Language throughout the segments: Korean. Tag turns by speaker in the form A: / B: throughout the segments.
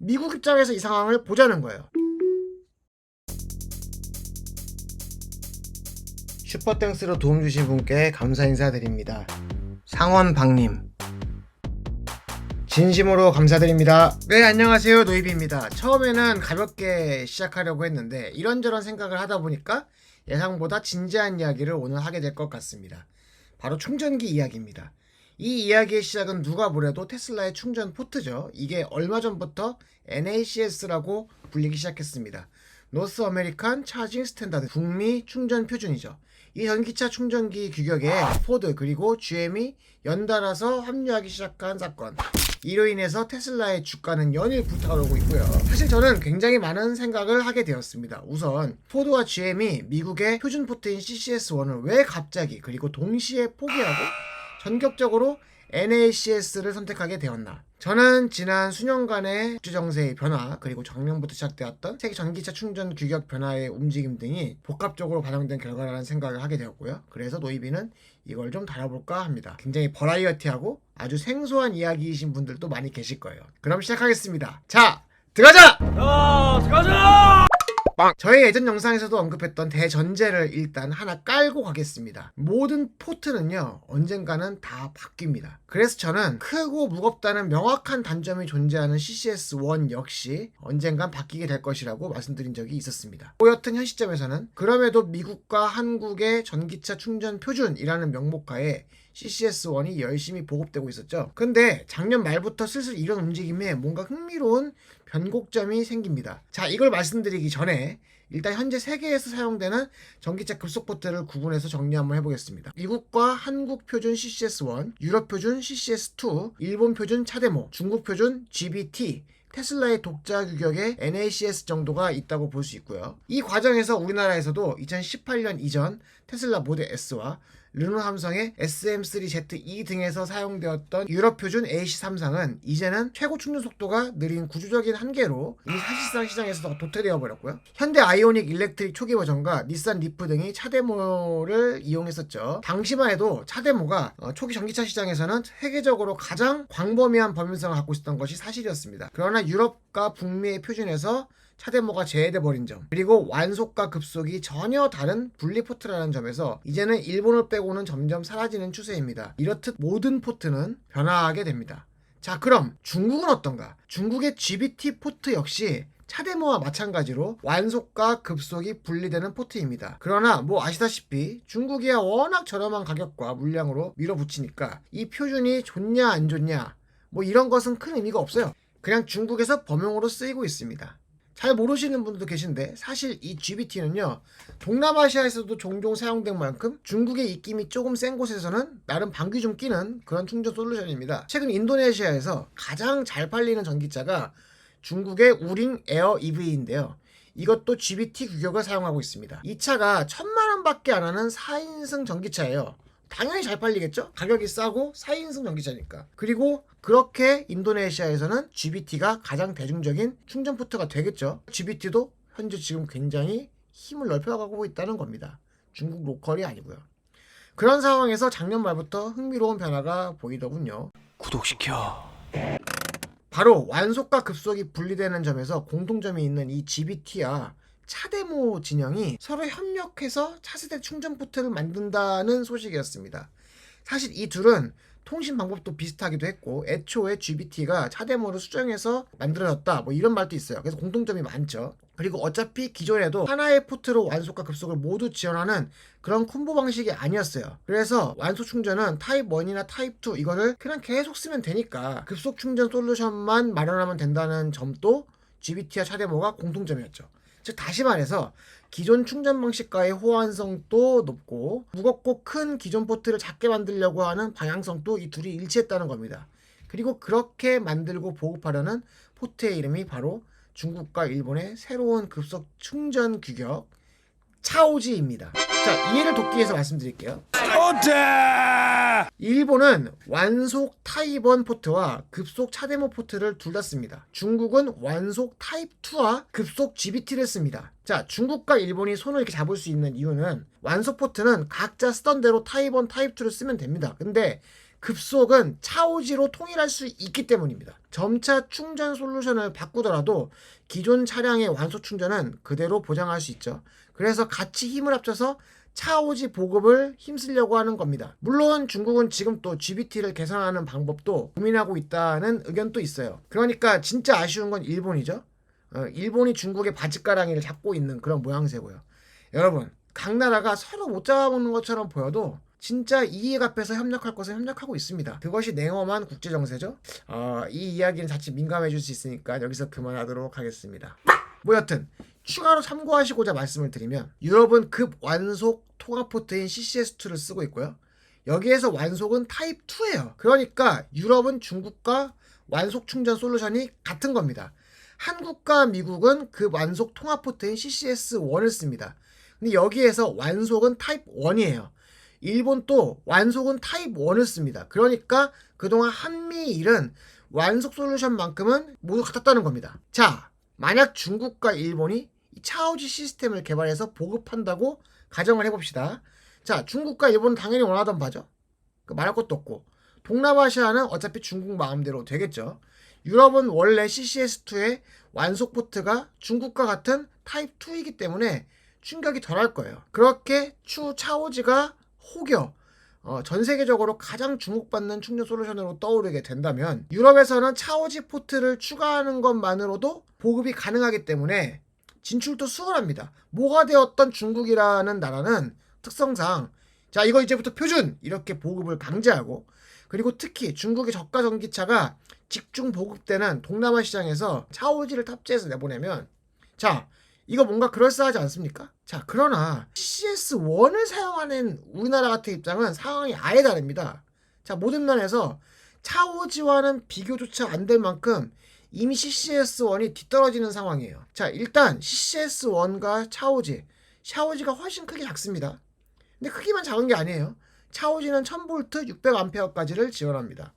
A: 미국 입장에서 이 상황을 보자는 거예요. 슈퍼땡스로 도움 주신 분께 감사 인사드립니다. 상원박님 진심으로 감사드립니다. 네, 안녕하세요, 노이비입니다. 처음에는 가볍게 시작하려고 했는데 이런저런 생각을 하다 보니까 예상보다 진지한 이야기를 오늘 하게 될 것 같습니다. 바로 충전기 이야기입니다. 이 이야기의 시작은 누가 뭐래도 테슬라의 충전 포트죠. 이게 얼마 전부터 NACS라고 불리기 시작했습니다. 노스 아메리칸 차징 스탠다드, 북미 충전 표준이죠. 이 전기차 충전기 규격에 포드 그리고 GM이 연달아서 합류하기 시작한 사건, 이로 인해서 테슬라의 주가는 연일 불타오르고 있고요. 사실 저는 굉장히 많은 생각을 하게 되었습니다. 우선 포드와 GM이 미국의 표준 포트인 CCS1을 왜 갑자기 그리고 동시에 포기하고 전격적으로 NACS를 선택하게 되었나. 저는 지난 수년간의 국제정세의 변화, 그리고 작년부터 시작되었던 세계 전기차 충전 규격 변화의 움직임 등이 복합적으로 반영된 결과라는 생각을 하게 되었고요. 그래서 노이비는 이걸 좀 다뤄볼까 합니다. 굉장히 버라이어티하고 아주 생소한 이야기이신 분들도 많이 계실 거예요. 그럼 시작하겠습니다. 자, 들어가자!
B: 들어가자!
A: 저의 예전 영상에서도 언급했던 대전제를 일단 하나 깔고 가겠습니다. 모든 포트는요, 언젠가는 다 바뀝니다. 그래서 저는 크고 무겁다는 명확한 단점이 존재하는 CCS1 역시 언젠간 바뀌게 될 것이라고 말씀드린 적이 있었습니다. 여튼 현 시점에서는 그럼에도 미국과 한국의 전기차 충전 표준이라는 명목하에 CCS1이 열심히 보급되고 있었죠. 근데 작년 말부터 슬슬 이런 움직임에 뭔가 흥미로운 변곡점이 생깁니다. 자, 이걸 말씀드리기 전에 일단 현재 세계에서 사용되는 전기차 급속 포트를 구분해서 정리 한번 해보겠습니다. 미국과 한국 표준 CCS1, 유럽 표준 CCS2, 일본 표준 차데모, 중국 표준 GBT, 테슬라의 독자 규격의 NACS 정도가 있다고 볼 수 있고요. 이 과정에서 우리나라에서도 2018년 이전 테슬라 모델 S와 르노 삼성의 SM3ZE 등에서 사용되었던 유럽 표준 AC3상은 이제는 최고 충전 속도가 느린 구조적인 한계로 이미 사실상 시장에서 도태되어 버렸고요. 현대 아이오닉 일렉트릭 초기 버전과 닛산 리프 등이 차데모를 이용했었죠. 당시만 해도 차데모가 초기 전기차 시장에서는 세계적으로 가장 광범위한 범용성을 갖고 있었던 것이 사실이었습니다. 그러나 유럽과 북미의 표준에서 차데모가 제외돼버린 점, 그리고 완속과 급속이 전혀 다른 분리 포트라는 점에서 이제는 일본을 빼고는 점점 사라지는 추세입니다. 이렇듯 모든 포트는 변화하게 됩니다. 자, 그럼 중국은 어떤가? 중국의 GBT 포트 역시 차데모와 마찬가지로 완속과 급속이 분리되는 포트입니다. 그러나 아시다시피 중국이야 워낙 저렴한 가격과 물량으로 밀어붙이니까 이 표준이 좋냐 안 좋냐 이런 것은 큰 의미가 없어요. 그냥 중국에서 범용으로 쓰이고 있습니다. 잘 모르시는 분들도 계신데 사실 이 GBT는요, 동남아시아에서도 종종 사용된 만큼 중국의 입김이 조금 센 곳에서는 나름 방귀 좀 끼는 그런 충전 솔루션입니다. 최근 인도네시아에서 가장 잘 팔리는 전기차가 중국의 우링 에어 EV인데요. 이것도 GBT 규격을 사용하고 있습니다. 이 차가 1000만 원밖에 안 하는 4인승 전기차예요. 당연히 잘 팔리겠죠? 가격이 싸고 4인승 전기차니까. 그리고 그렇게 인도네시아에서는 GBT가 가장 대중적인 충전 포트가 되겠죠. GBT도 현재 지금 굉장히 힘을 넓혀가고 있다는 겁니다. 중국 로컬이 아니고요. 그런 상황에서 작년 말부터 흥미로운 변화가 보이더군요.
B: 구독시켜.
A: 바로 완속과 급속이 분리되는 점에서 공통점이 있는 이 GBT와 차데모 진영이 서로 협력해서 차세대 충전 포트를 만든다는 소식이었습니다. 사실 이 둘은 통신 방법도 비슷하기도 했고 애초에 GBT가 차데모를 수정해서 만들어졌다 이런 말도 있어요. 그래서 공통점이 많죠. 그리고 어차피 기존에도 하나의 포트로 완속과 급속을 모두 지원하는 그런 콤보 방식이 아니었어요. 그래서 완속 충전은 타입 1이나 타입 2 이거를 그냥 계속 쓰면 되니까 급속 충전 솔루션만 마련하면 된다는 점도 GBT와 차데모가 공통점이었죠. 즉 다시 말해서 기존 충전 방식과의 호환성도 높고 무겁고 큰 기존 포트를 작게 만들려고 하는 방향성도 이 둘이 일치했다는 겁니다. 그리고 그렇게 만들고 보급하려는 포트의 이름이 바로 중국과 일본의 새로운 급속 충전 규격 차오지입니다. 자, 이해를 돕기 위해서 말씀드릴게요. 일본은 완속 타입 1 포트와 급속 차데모 포트를 둘 다 씁니다. 중국은 완속 타입 2와 급속 GBT를 씁니다. 자, 중국과 일본이 손을 이렇게 잡을 수 있는 이유는 완속 포트는 각자 쓰던 대로 타입 1, 타입 2를 쓰면 됩니다. 근데 급속은 차오지로 통일할 수 있기 때문입니다. 점차 충전 솔루션을 바꾸더라도 기존 차량의 완속 충전은 그대로 보장할 수 있죠. 그래서 같이 힘을 합쳐서 차오지 보급을 힘쓰려고 하는 겁니다. 물론 중국은 지금 또 GBT를 개선하는 방법도 고민하고 있다는 의견도 있어요. 그러니까 진짜 아쉬운 건 일본이죠. 일본이 중국의 바짓가랑이를 잡고 있는 그런 모양새고요. 여러분, 각 나라가 서로 못 잡아먹는 것처럼 보여도 진짜 이익 앞에서 협력할 것은 협력하고 있습니다. 그것이 냉엄한 국제정세죠. 이 이야기는 자칫 민감해질 수 있으니까 여기서 그만하도록 하겠습니다. 뭐 여튼 추가로 참고하시고자 말씀을 드리면 유럽은 급 완속 통합 포트인 CCS2를 쓰고 있고요. 여기에서 완속은 타입 2예요. 그러니까 유럽은 중국과 완속 충전 솔루션이 같은 겁니다. 한국과 미국은 급 완속 통합 포트인 CCS1을 씁니다. 근데 여기에서 완속은 타입 1이에요. 일본도 완속은 타입 1을 씁니다. 그러니까 그동안 한미일은 완속 솔루션만큼은 모두 같았다는 겁니다. 자, 만약 중국과 일본이 차오지 시스템을 개발해서 보급한다고 가정을 해봅시다. 자, 중국과 일본은 당연히 원하던 바죠. 말할 것도 없고. 동남아시아는 어차피 중국 마음대로 되겠죠. 유럽은 원래 CCS2의 완속 포트가 중국과 같은 타입 2이기 때문에 충격이 덜할 거예요. 그렇게 추 차오지가 혹여 전 세계적으로 가장 주목받는 충전 솔루션으로 떠오르게 된다면 유럽에서는 차오지 포트를 추가하는 것만으로도 보급이 가능하기 때문에 진출도 수월합니다. 뭐가 되었던 중국이라는 나라는 특성상 자, 이거 이제부터 표준! 이렇게 보급을 강제하고, 그리고 특히 중국의 저가 전기차가 집중 보급되는 동남아 시장에서 차오지를 탑재해서 내보내면 자, 이거 뭔가 그럴싸하지 않습니까? 자, 그러나 CCS1을 사용하는 우리나라 같은 입장은 상황이 아예 다릅니다. 자, 모든 면에서 차오지와는 비교조차 안 될 만큼 이미 CCS1이 뒤떨어지는 상황이에요. 자, 일단 CCS1과 샤오지가 훨씬 크게 작습니다. 근데 크기만 작은 게 아니에요. 차오지는 1000V 600A까지를 지원합니다.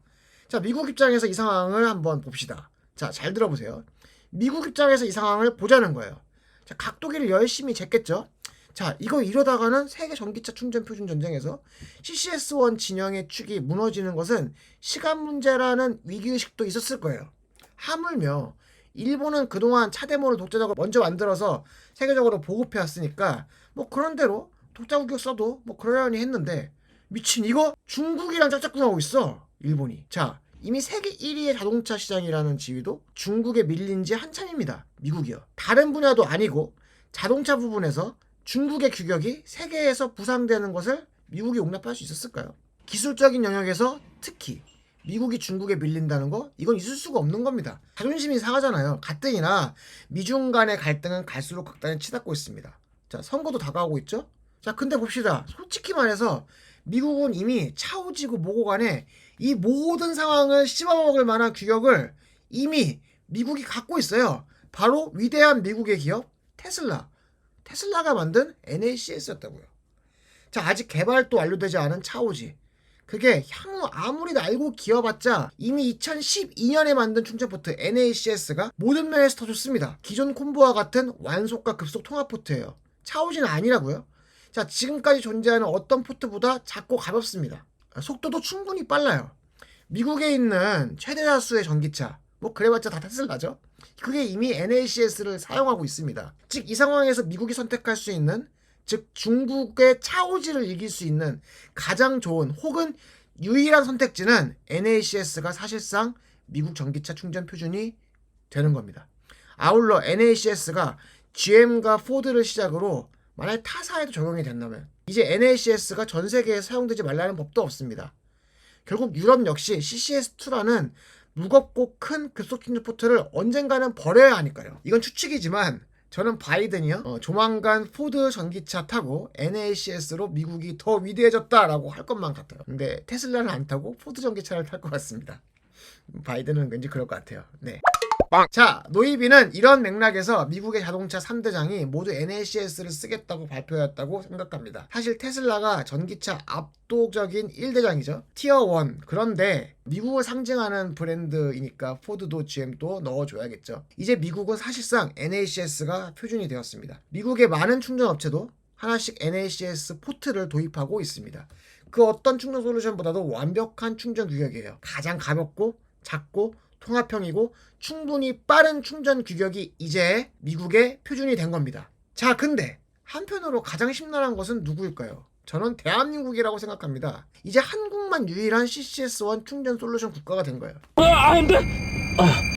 A: 자, 미국 입장에서 이 상황을 한번 봅시다. 자, 잘 들어보세요. 미국 입장에서 이 상황을 보자는 거예요. 자, 각도기를 열심히 쟀겠죠. 자, 이거 이러다가는 세계 전기차 충전 표준 전쟁에서 CCS1 진영의 축이 무너지는 것은 시간 문제라는 위기의식도 있었을 거예요. 하물며 일본은 그동안 차대모를 독자적으로 먼저 만들어서 세계적으로 보급해왔으니까 뭐 그런 대로 독자국격 써도 뭐 그러려니 했는데 미친, 이거 중국이랑 짝짝꿍하고 있어 일본이. 자, 이미 세계 1위의 자동차 시장이라는 지위도 중국에 밀린 지 한참입니다. 미국이요. 다른 분야도 아니고 자동차 부분에서 중국의 규격이 세계에서 부상되는 것을 미국이 용납할 수 있었을까요? 기술적인 영역에서 특히 미국이 중국에 밀린다는 거, 이건 있을 수가 없는 겁니다. 자존심이 상하잖아요. 가뜩이나 미중 간의 갈등은 갈수록 극단에 치닫고 있습니다. 자, 선거도 다가오고 있죠? 자, 근데 봅시다. 솔직히 말해서 미국은 이미 차오지고 뭐고 간에 이 모든 상황을 씹어먹을 만한 규격을 이미 미국이 갖고 있어요. 바로 위대한 미국의 기업 테슬라가 만든 NACS였다고요. 자, 아직 개발도 완료되지 않은 차오지. 그게 향후 아무리 날고 기어봤자 이미 2012년에 만든 충전포트 NACS가 모든 면에서 더 좋습니다. 기존 콤보와 같은 완속과 급속 통합 포트예요. 차오지는 아니라고요. 자, 지금까지 존재하는 어떤 포트보다 작고 가볍습니다. 속도도 충분히 빨라요. 미국에 있는 최대 다수의 전기차, 뭐 그래봤자 다 테슬라죠. 그게 이미 NACS를 사용하고 있습니다. 즉, 이 상황에서 미국이 선택할 수 있는, 즉 중국의 차오지를 이길 수 있는 가장 좋은 혹은 유일한 선택지는 NACS가 사실상 미국 전기차 충전 표준이 되는 겁니다. 아울러 NACS가 GM과 포드를 시작으로 만약 타사에도 적용이 된다면 이제 NACS가 전 세계에 사용되지 말라는 법도 없습니다. 결국 유럽 역시 CCS2라는 무겁고 큰 급속 충전 포트를 언젠가는 버려야 하니까요. 이건 추측이지만 저는 바이든이요, 조만간 포드 전기차 타고 NACS로 미국이 더 위대해졌다라고 할 것만 같아요. 근데 테슬라는 안 타고 포드 전기차를 탈 것 같습니다. 바이든은 왠지 그럴 것 같아요. 네. 자, 노이비는 이런 맥락에서 미국의 자동차 3대장이 모두 NACS를 쓰겠다고 발표했다고 생각합니다. 사실 테슬라가 전기차 압도적인 1대장이죠. 티어 1. 그런데 미국을 상징하는 브랜드이니까 포드도 GM도 넣어줘야겠죠. 이제 미국은 사실상 NACS가 표준이 되었습니다. 미국의 많은 충전업체도 하나씩 NACS 포트를 도입하고 있습니다. 그 어떤 충전 솔루션보다도 완벽한 충전 규격이에요. 가장 가볍고 작고 통합형이고 충분히 빠른 충전 규격이 이제 미국의 표준이 된 겁니다. 자, 근데 한편으로 가장 심란한 것은 누구일까요? 저는 대한민국이라고 생각합니다. 이제 한국만 유일한 CCS1 충전 솔루션 국가가 된 거예요.
B: 안 돼!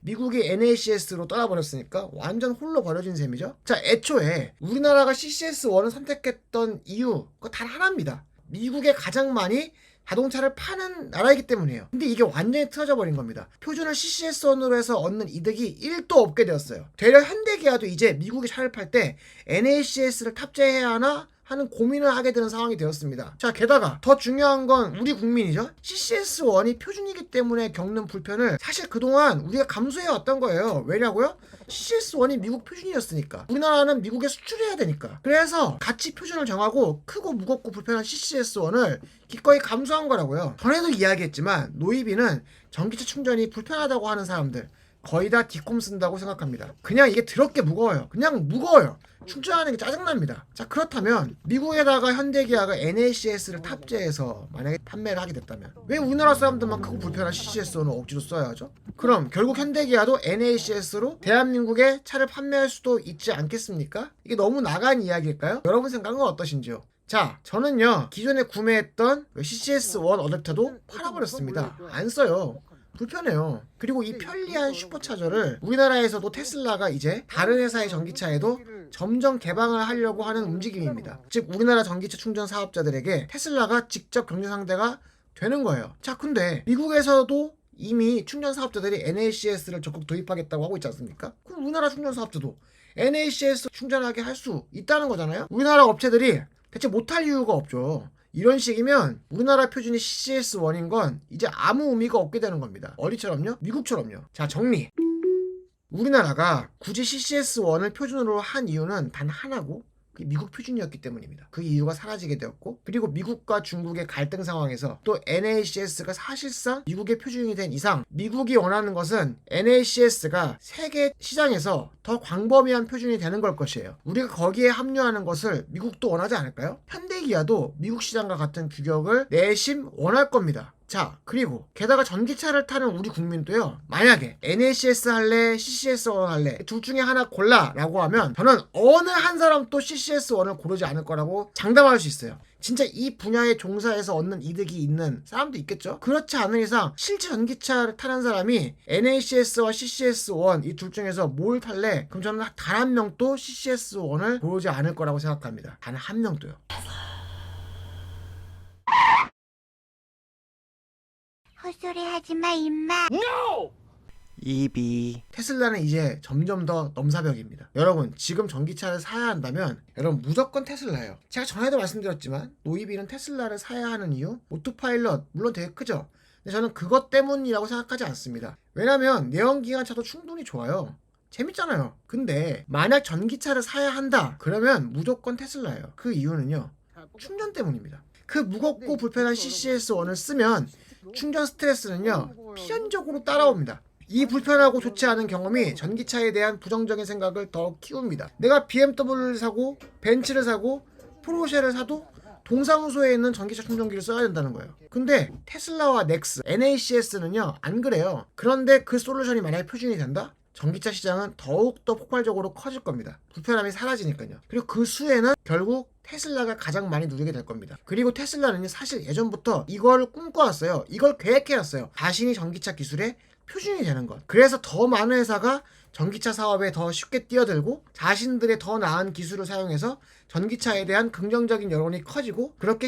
A: 미국이 NACS로 떠나버렸으니까 완전 홀로 버려진 셈이죠. 자, 애초에 우리나라가 CCS1을 선택했던 이유가 단 하나입니다. 미국에 가장 많이 자동차를 파는 나라이기 때문이에요. 근데 이게 완전히 틀어져 버린 겁니다. 표준을 CCS1으로 해서 얻는 이득이 1도 없게 되었어요. 되려 현대기아도 이제 미국이 차를 팔 때 NACS를 탑재해야 하나 하는 고민을 하게 되는 상황이 되었습니다. 자, 게다가 더 중요한 건 우리 국민이죠. CCS1이 표준이기 때문에 겪는 불편을 사실 그동안 우리가 감수해 왔던 거예요. 왜냐고요? CCS1이 미국 표준이었으니까. 우리나라는 미국에 수출해야 되니까. 그래서 같이 표준을 정하고 크고 무겁고 불편한 CCS1을 기꺼이 감수한 거라고요. 전에도 이야기했지만 노이비는 전기차 충전이 불편하다고 하는 사람들 거의 다 디콤 쓴다고 생각합니다. 그냥 이게 더럽게 무거워요. 그냥 무거워요. 충전하는 게 짜증납니다. 자, 그렇다면 미국에다가 현대기아가 NACS를 탑재해서 만약에 판매를 하게 됐다면 왜 우리나라 사람들만 크고 불편한 CCS1을 억지로 써야 하죠? 그럼 결국 현대기아도 NACS로 대한민국에 차를 판매할 수도 있지 않겠습니까? 이게 너무 나간 이야기일까요? 여러분 생각은 어떠신지요? 자, 저는요 기존에 구매했던 CCS1 어댑터도 팔아버렸습니다. 안 써요. 불편해요. 그리고 이 편리한 슈퍼차저를 우리나라에서도 테슬라가 이제 다른 회사의 전기차에도 점점 개방을 하려고 하는 움직임입니다. 즉 우리나라 전기차 충전 사업자들에게 테슬라가 직접 경쟁 상대가 되는 거예요. 자, 근데 미국에서도 이미 충전 사업자들이 NACS를 적극 도입하겠다고 하고 있지 않습니까? 그럼 우리나라 충전 사업자도 NACS 충전하게 할 수 있다는 거잖아요. 우리나라 업체들이 대체 못할 이유가 없죠. 이런 식이면 우리나라 표준이 CCS1인 건 이제 아무 의미가 없게 되는 겁니다. 어디처럼요? 미국처럼요. 자, 정리. 우리나라가 굳이 CCS1을 표준으로 한 이유는 단 하나고 그게 미국 표준이었기 때문입니다. 그 이유가 사라지게 되었고 그리고 미국과 중국의 갈등 상황에서 또 NACS가 사실상 미국의 표준이 된 이상 미국이 원하는 것은 NACS가 세계 시장에서 더 광범위한 표준이 되는 걸 것이에요. 우리가 거기에 합류하는 것을 미국도 원하지 않을까요? 현대기아도 미국 시장과 같은 규격을 내심 원할 겁니다. 자, 그리고 게다가 전기차를 타는 우리 국민도요, 만약에 NACS 할래, CCS1 할래 둘 중에 하나 골라 라고 하면 저는 어느 한 사람도 CCS1을 고르지 않을 거라고 장담할 수 있어요. 진짜 이 분야에 종사해서 얻는 이득이 있는 사람도 있겠죠? 그렇지 않은 이상 실제 전기차를 타는 사람이 NACS와 CCS1 이 둘 중에서 뭘 탈래? 그럼 저는 단 한 명도 CCS1을 고르지 않을 거라고 생각합니다. 단 한 명도요.
C: 헛소리 하지마 임마.
B: 입이
A: 테슬라는 이제 점점 더 넘사벽입니다. 여러분 지금 전기차를 사야 한다면 여러분 무조건 테슬라예요. 제가 전에도 말씀드렸지만 노이비는 테슬라를 사야 하는 이유 오토파일럿 물론 되게 크죠. 근데 저는 그것 때문이라고 생각하지 않습니다. 왜냐면 내연기관차도 충분히 좋아요. 재밌잖아요. 근데 만약 전기차를 사야 한다 그러면 무조건 테슬라예요. 그 이유는요 충전 때문입니다. 그 무겁고 불편한 CCS1을 쓰면 충전 스트레스는요 필연적으로 따라옵니다. 이 불편하고 좋지 않은 경험이 전기차에 대한 부정적인 생각을 더 키웁니다. 내가 BMW를 사고 벤츠를 사고 포르쉐를 사도 동사무소에 있는 전기차 충전기를 써야 된다는 거예요. 근데 테슬라와 넥스, NACS는요 안 그래요. 그런데 그 솔루션이 만약에 표준이 된다? 전기차 시장은 더욱더 폭발적으로 커질 겁니다. 불편함이 사라지니까요. 그리고 그 수혜는 결국 테슬라가 가장 많이 누리게 될 겁니다. 그리고 테슬라는 사실 예전부터 이걸 꿈꿔왔어요. 이걸 계획해왔어요. 자신이 전기차 기술의 표준이 되는 것. 그래서 더 많은 회사가 전기차 사업에 더 쉽게 뛰어들고 자신들의 더 나은 기술을 사용해서 전기차에 대한 긍정적인 여론이 커지고 그렇게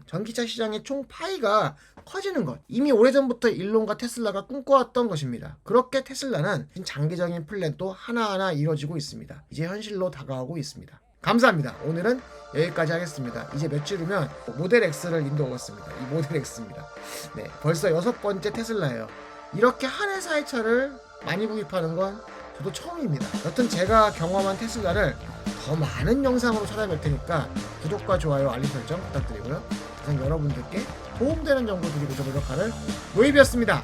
A: 전기차 시장의 총 파이가 커지는 것. 이미 오래전부터 일론과 테슬라가 꿈꿔왔던 것입니다. 그렇게 테슬라는 장기적인 플랜도 하나하나 이루어지고 있습니다. 이제 현실로 다가오고 있습니다. 감사합니다. 오늘은 여기까지 하겠습니다. 이제 며칠 후면 모델 X를 인도 오겠습니다. 이 모델 X입니다. 네, 벌써 6번째 테슬라예요. 이렇게 한 회사의 차를 많이 구입하는 건 저도 처음입니다. 여튼 제가 경험한 테슬라를 더 많은 영상으로 찾아뵐 테니까 구독과 좋아요, 알림 설정 부탁드리고요. 우선 여러분들께 도움되는 정보 드리고 저도록 하는 노이비였습니다.